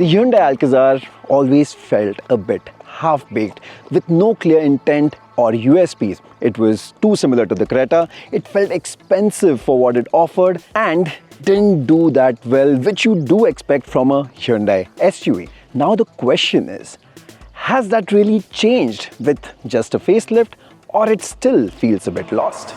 The Hyundai Alcazar always felt a bit half-baked with no clear intent or USPs. It was too similar to the Creta, it felt expensive for what it offered and didn't do that well, which you do expect from a Hyundai SUV. Now the question is, has that really changed with just a facelift, or it still feels a bit lost?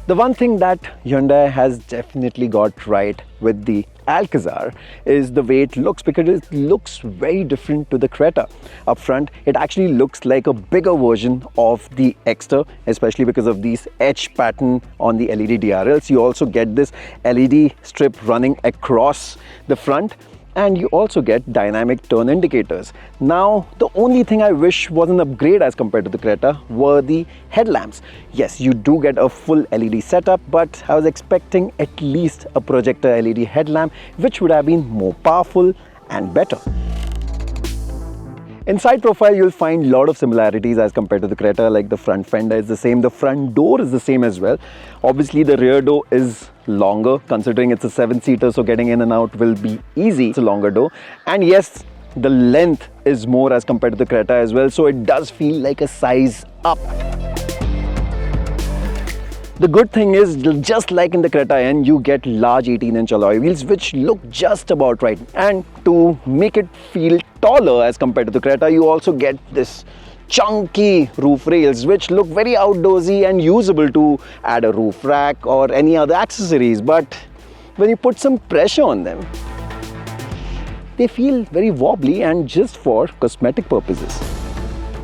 The one thing that Hyundai has definitely got right with the Alcazar is the way it looks, because it looks very different to the Creta. Up front, it actually looks like a bigger version of the Exter, especially because of these edge pattern on the LED DRLs. You also get this LED strip running across the front, and you also get dynamic turn indicators. Now, the only thing I wish was an upgrade as compared to the Creta were the headlamps. Yes, you do get a full LED setup, but I was expecting at least a projector LED headlamp, which would have been more powerful and better. In side profile, you'll find a lot of similarities as compared to the Creta, like the front fender is the same, the front door is the same as well. Obviously, the rear door is longer, considering it's a 7-seater, so getting in and out will be easy. It's a longer door. And yes, the length is more as compared to the Creta as well, so it does feel like a size up. The good thing is, just like in the Creta N, you get large 18-inch alloy wheels which look just about right. And to make it feel taller as compared to the Creta, you also get this chunky roof rails which look very outdoorsy and usable to add a roof rack or any other accessories. But when you put some pressure on them, they feel very wobbly and just for cosmetic purposes.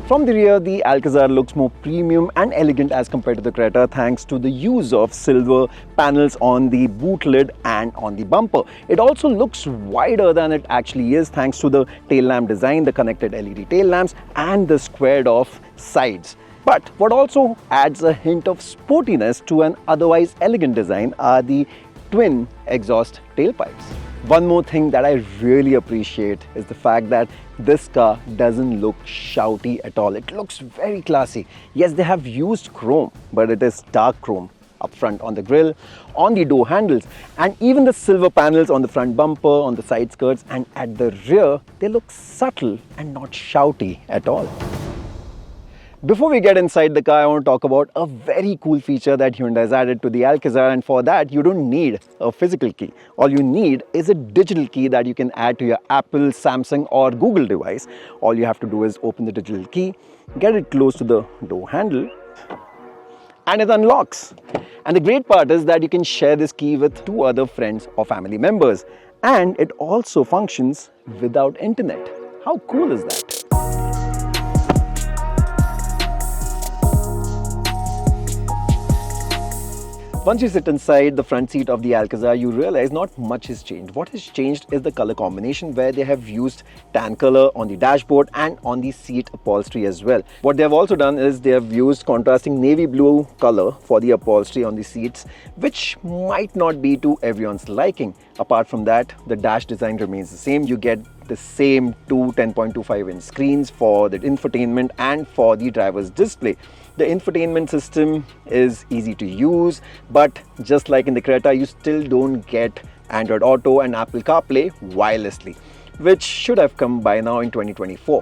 From the rear, the Alcazar looks more premium and elegant as compared to the Creta, thanks to the use of silver panels on the boot lid and on the bumper. It also looks wider than it actually is, thanks to the tail lamp design, the connected LED tail lamps and the squared off sides. But what also adds a hint of sportiness to an otherwise elegant design are the twin exhaust tailpipes. One more thing that I really appreciate is the fact that this car doesn't look shouty at all. It looks very classy. Yes, they have used chrome, but it is dark chrome up front on the grille, on the door handles, and even the silver panels on the front bumper, on the side skirts, and at the rear, they look subtle and not shouty at all. Before we get inside the car, I want to talk about a very cool feature that Hyundai has added to the Alcazar, and for that you don't need a physical key. All you need is a digital key that you can add to your Apple, Samsung or Google device. All you have to do is open the digital key, get it close to the door handle, and it unlocks. And the great part is that you can share this key with 2 other friends or family members, and it also functions without internet. How cool is that? Once you sit inside the front seat of the Alcazar, you realize not much has changed. What has changed is the color combination, where they have used tan color on the dashboard and on the seat upholstery as well. What they have also done is they have used contrasting navy blue color for the upholstery on the seats, which might not be to everyone's liking. Apart from that, the dash design remains the same. You get the same 2 10.25-inch screens for the infotainment and for the driver's display. The infotainment system is easy to use, but just like in the Creta, you still don't get Android Auto and Apple CarPlay wirelessly, which should have come by now in 2024.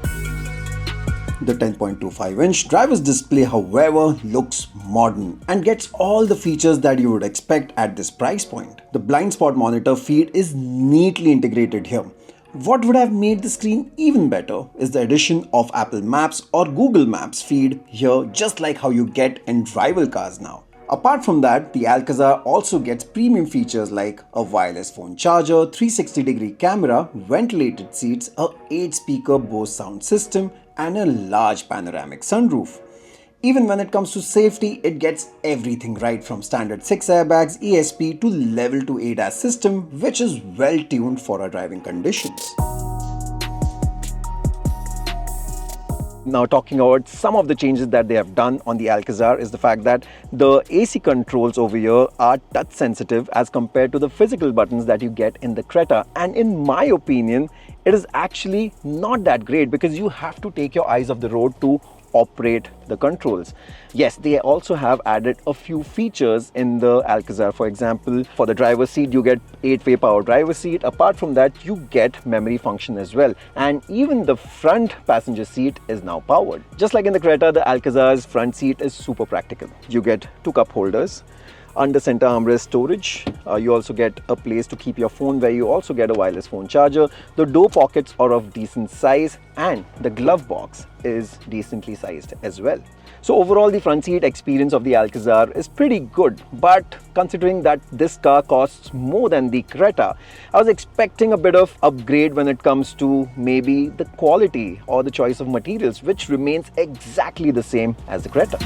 The 10.25-inch driver's display, however, looks modern and gets all the features that you would expect at this price point. The blind spot monitor feed is neatly integrated here. What would have made the screen even better is the addition of Apple Maps or Google Maps feed here, just like how you get in rival cars now. Apart from that, the Alcazar also gets premium features like a wireless phone charger, 360-degree camera, ventilated seats, a 8-speaker Bose sound system, and a large panoramic sunroof. Even when it comes to safety, it gets everything right, from standard 6 airbags, ESP to level 2 ADAS system, which is well tuned for our driving conditions. Now, talking about some of the changes that they have done on the Alcazar is the fact that the AC controls over here are touch sensitive as compared to the physical buttons that you get in the Creta. And in my opinion, it is actually not that great, because you have to take your eyes off the road to operate the controls. Yes, they also have added a few features in the Alcazar. For example, for the driver's seat, you get 8-way power driver's seat. Apart from that, you get memory function as well. And even the front passenger seat is now powered. Just like in the Creta, the Alcazar's front seat is super practical. You get 2 cup holders, under center armrest storage. You also get a place to keep your phone, where you also get a wireless phone charger. The door pockets are of decent size, and the glove box is decently sized as well. So overall, the front seat experience of the Alcazar is pretty good, but considering that this car costs more than the Creta, I was expecting a bit of upgrade when it comes to maybe the quality or the choice of materials, which remains exactly the same as the Creta.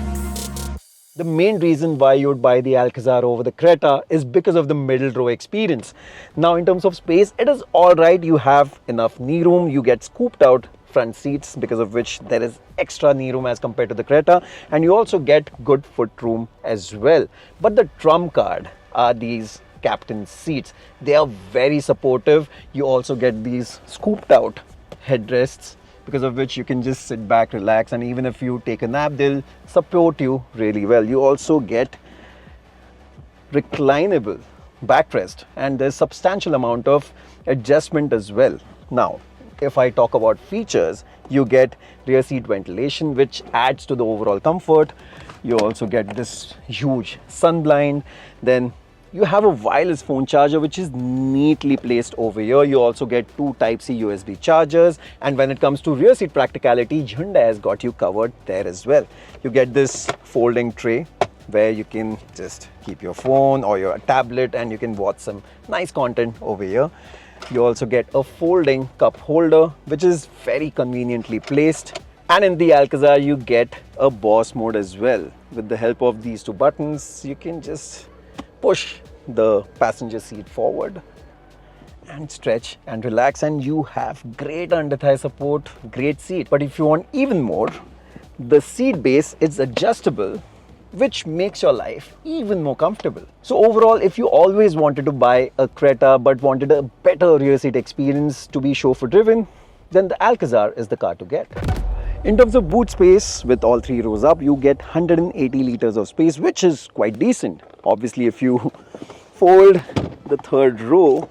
The main reason why you would buy the Alcazar over the Creta is because of the middle row experience. Now, in terms of space, it is alright. You have enough knee room, you get scooped out front seats, because of which there is extra knee room as compared to the Creta, and you also get good foot room as well. But the trump card are these captain seats. They are very supportive. You also get these scooped out headrests, because of which you can just sit back, relax, and even if you take a nap, they'll support you really well. You also get reclinable backrest, and there's substantial amount of adjustment as well. Now, if I talk about features, you get rear seat ventilation, which adds to the overall comfort. You also get this huge sun blind. Then you have a wireless phone charger, which is neatly placed over here. You also get 2 Type-C USB chargers. And when it comes to rear seat practicality, Hyundai has got you covered there as well. You get this folding tray where you can just keep your phone or your tablet, and you can watch some nice content over here. You also get a folding cup holder, which is very conveniently placed. And in the Alcazar, you get a boss mode as well. With the help of these 2 buttons, you can just push the passenger seat forward and stretch and relax, and you have great under thigh support, great seat. But if you want even more, the seat base is adjustable, which makes your life even more comfortable. So overall, if you always wanted to buy a Creta but wanted a better rear seat experience to be chauffeur driven, then the Alcazar is the car to get. In terms of boot space, with all 3 rows up, you get 180 liters of space, which is quite decent. Obviously, if you fold the 3rd row,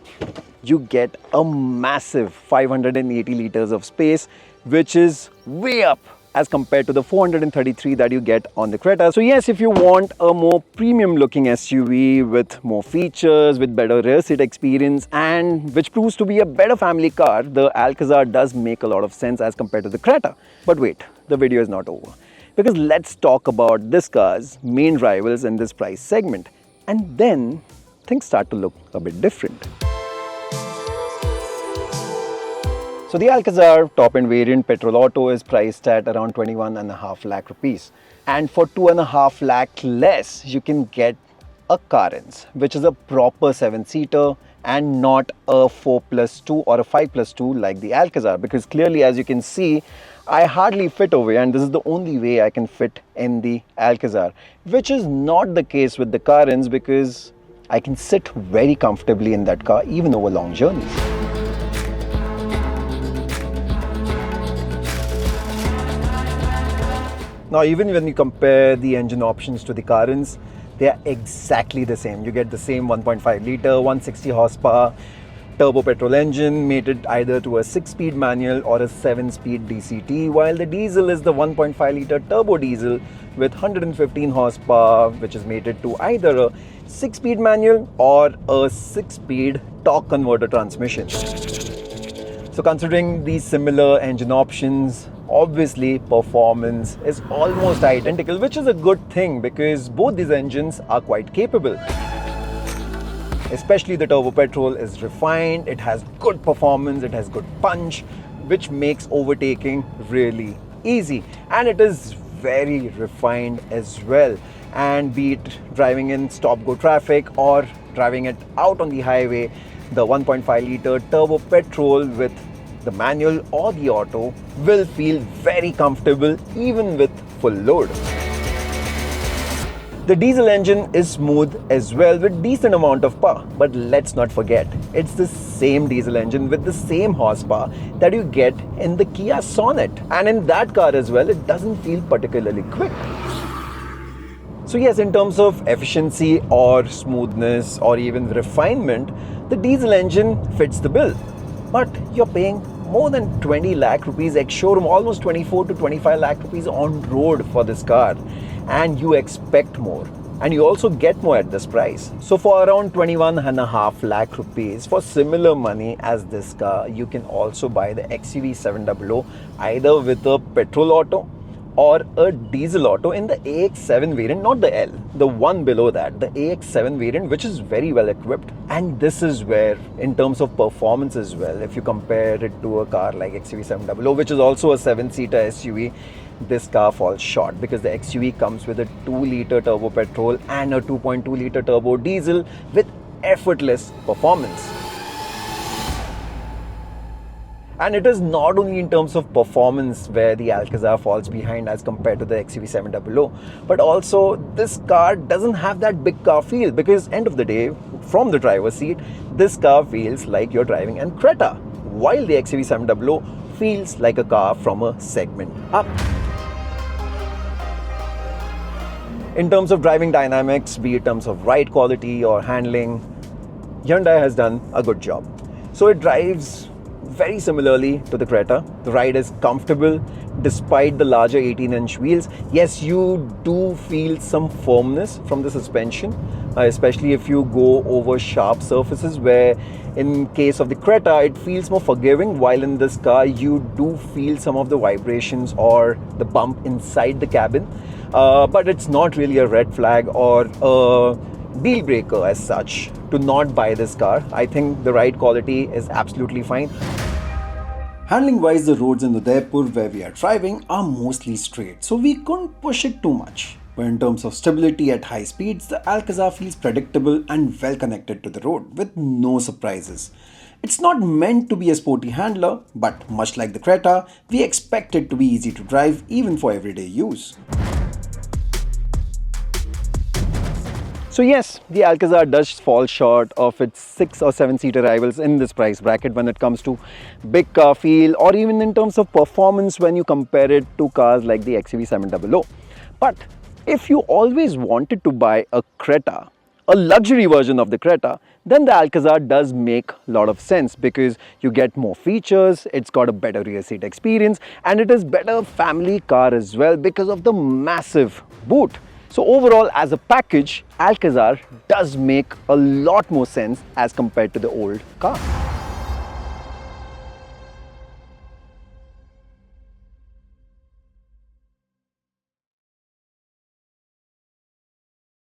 you get a massive 580 liters of space, which is way up as compared to the 433 that you get on the Creta. So yes, if you want a more premium looking SUV with more features, with better rear seat experience, and which proves to be a better family car, the Alcazar does make a lot of sense as compared to the Creta. But wait, the video is not over, because let's talk about this car's main rivals in this price segment, and then things start to look a bit different. So the Alcazar top-end variant petrol auto is priced at around 21.5 lakh rupees. And for 2.5 lakh less, you can get a Carens, which is a proper 7-seater and not a 4+2 or a 5+2 like the Alcazar. Because clearly, as you can see, I hardly fit over here, and this is the only way I can fit in the Alcazar, which is not the case with the Carens, because I can sit very comfortably in that car even over long journeys. Now, even when you compare the engine options to the Carens, they are exactly the same. You get the same 1.5 litre, 160 horsepower turbo petrol engine mated either to a 6-speed manual or a 7-speed DCT, while the diesel is the 1.5 litre turbo diesel with 115 horsepower, which is mated to either a 6-speed manual or a 6-speed torque converter transmission. So considering these similar engine options, obviously performance is almost identical, which is a good thing because both these engines are quite capable. Especially the turbo petrol is refined, it has good performance, it has good punch, which makes overtaking really easy, and it is very refined as well. And be it driving in stop-go traffic or driving it out on the highway, the 1.5 litre turbo petrol with the manual or the auto will feel very comfortable even with full load. The diesel engine is smooth as well with decent amount of power, but let's not forget, it's the same diesel engine with the same horsepower that you get in the Kia Sonet. And in that car as well, it doesn't feel particularly quick. So yes, in terms of efficiency or smoothness or even refinement, the diesel engine fits the bill. But you're paying more than 20 lakh rupees ex-showroom, almost 24 to 25 lakh rupees on road for this car. And you expect more. And you also get more at this price. So for around 21.5 lakh rupees, for similar money as this car, you can also buy the XUV 700 either with a petrol auto or a diesel auto in the AX7 variant, not the L, the one below that, the AX7 variant, which is very well equipped. And this is where, in terms of performance as well, if you compare it to a car like XUV 700, which is also a 7-seater SUV, this car falls short because the XUV comes with a 2-liter turbo petrol and a 2.2-liter turbo diesel with effortless performance. And it is not only in terms of performance where the Alcazar falls behind as compared to the XUV 700, but also this car doesn't have that big car feel, because end of the day, from the driver's seat, this car feels like you're driving an Creta, while the XUV 700 feels like a car from a segment up. In terms of driving dynamics, be it in terms of ride quality or handling, Hyundai has done a good job. So it drives very similarly to the Creta. The ride is comfortable despite the larger 18-inch wheels. Yes, you do feel some firmness from the suspension, especially if you go over sharp surfaces, where in case of the Creta, it feels more forgiving, while in this car, you do feel some of the vibrations or the bump inside the cabin. But it's not really a red flag or a deal breaker as such to not buy this car. I think the ride quality is absolutely fine. Handling wise, the roads in Udaipur where we are driving are mostly straight, so we couldn't push it too much. But in terms of stability at high speeds, the Alcazar feels predictable and well connected to the road with no surprises. It's not meant to be a sporty handler, but much like the Creta, we expect it to be easy to drive even for everyday use. So yes, the Alcazar does fall short of its 6 or 7-seater rivals in this price bracket when it comes to big car feel, or even in terms of performance when you compare it to cars like the XUV 700. But if you always wanted to buy a Creta, a luxury version of the Creta, then the Alcazar does make a lot of sense, because you get more features, it's got a better rear seat experience, and it is better family car as well because of the massive boot. So overall, as a package, Alcazar does make a lot more sense as compared to the old car.